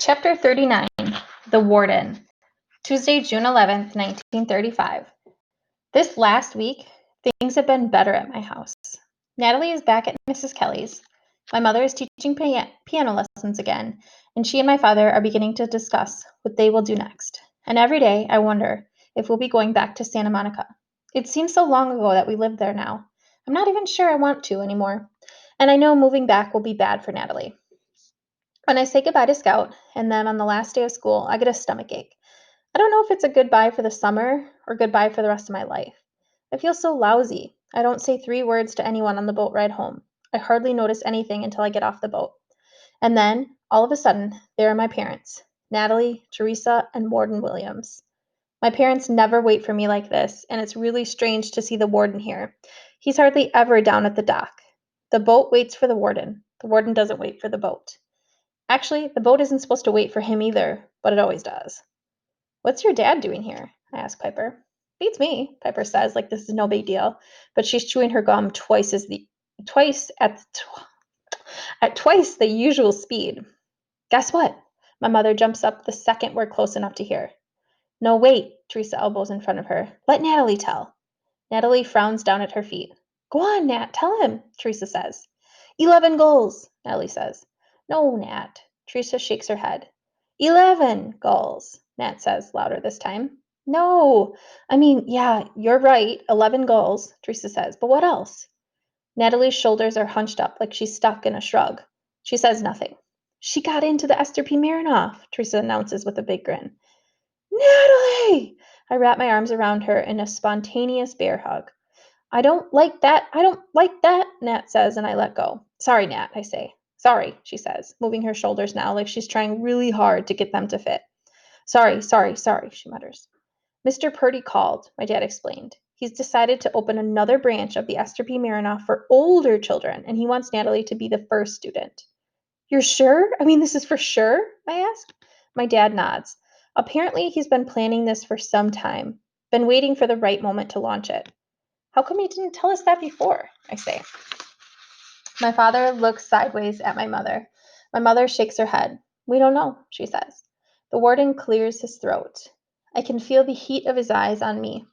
Chapter 39, The Warden, Tuesday, June 11th, 1935. This last week, things have been better at my house. Natalie is back at Mrs. Kelly's. My mother is teaching piano lessons again, and she and my father are beginning to discuss what they will do next. And every day, I wonder if we'll be going back to Santa Monica. It seems so long ago that we lived there now. I'm not even sure I want to anymore. And I know moving back will be bad for Natalie. When I say goodbye to Scout, and then on the last day of school, I get a stomach ache. I don't know if it's a goodbye for the summer or goodbye for the rest of my life. I feel so lousy. I don't say 3 words to anyone on the boat ride home. I hardly notice anything until I get off the boat. And then, all of a sudden, there are my parents, Natalie, Teresa, and Warden Williams. My parents never wait for me like this, and it's really strange to see the warden here. He's hardly ever down at the dock. The boat waits for the warden. The warden doesn't wait for the boat. Actually, the boat isn't supposed to wait for him either, but it always does. "What's your dad doing here?" I ask Piper. "Beats me," Piper says, like this is no big deal, but she's chewing her gum twice at twice the usual speed. "Guess what?" My mother jumps up the second we're close enough to hear. "No, wait," Teresa elbows in front of her. "Let Natalie tell." Natalie frowns down at her feet. "Go on, Nat, tell him," Teresa says. 11 goals, Natalie says. "No, Nat." Teresa shakes her head. 11 goals, Nat says, louder this time. "No, yeah, you're right, 11 goals, Teresa says, but what else?" Natalie's shoulders are hunched up like she's stuck in a shrug. She says nothing. "She got into the Esther P. Marinoff," Teresa announces with a big grin. "Natalie!" I wrap my arms around her in a spontaneous bear hug. I don't like that, Nat says, and I let go. "Sorry, Nat," I say. "Sorry," she says, moving her shoulders now like she's trying really hard to get them to fit. Sorry, she mutters. "Mr. Purdy called," my dad explained. "He's decided to open another branch of the Esther P. Marinoff for older children, and he wants Natalie to be the first student." "You're sure? This is for sure?" I ask. My dad nods. Apparently, he's been planning this for some time, been waiting for the right moment to launch it. "How come you didn't tell us that before?" I say. My father looks sideways at my mother. My mother shakes her head. "We don't know," she says. The warden clears his throat. I can feel the heat of his eyes on me.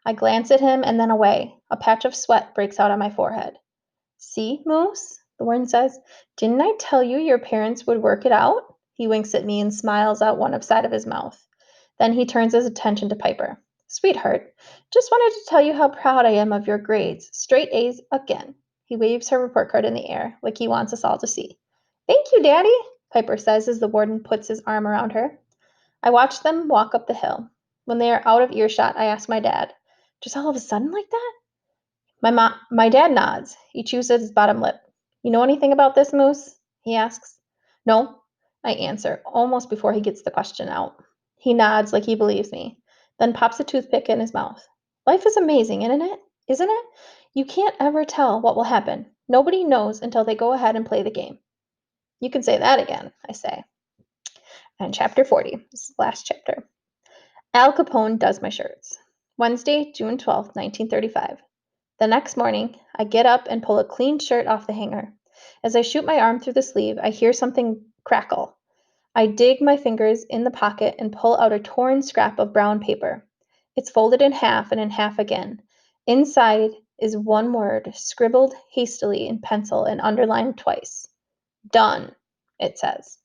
I glance at him and then away. A patch of sweat breaks out on my forehead. "See, Moose?" the warden says. "Didn't I tell you your parents would work it out?" He winks at me and smiles out one side of his mouth. Then he turns his attention to Piper. "Sweetheart, just wanted to tell you how proud I am of your grades. Straight A's again." He waves her report card in the air, like he wants us all to see. "Thank you, Daddy," Piper says as the warden puts his arm around her. I watch them walk up the hill. When they are out of earshot, I ask my dad, "Just all of a sudden like that?" My dad nods. He chews at his bottom lip. "You know anything about this, Moose?" he asks. "No," I answer, almost before he gets the question out. He nods like he believes me, then pops a toothpick in his mouth. "Life is amazing, isn't it? Isn't it? You can't ever tell what will happen. Nobody knows until they go ahead and play the game." "You can say that again," I say. And chapter 40, this is the last chapter. Al Capone does my shirts. Wednesday, June 12th, 1935. The next morning, I get up and pull a clean shirt off the hanger. As I shoot my arm through the sleeve, I hear something crackle. I dig my fingers in the pocket and pull out a torn scrap of brown paper. It's folded in half and in half again. Inside is one word, scribbled hastily in pencil and underlined twice. "Done," it says.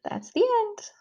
That's the end.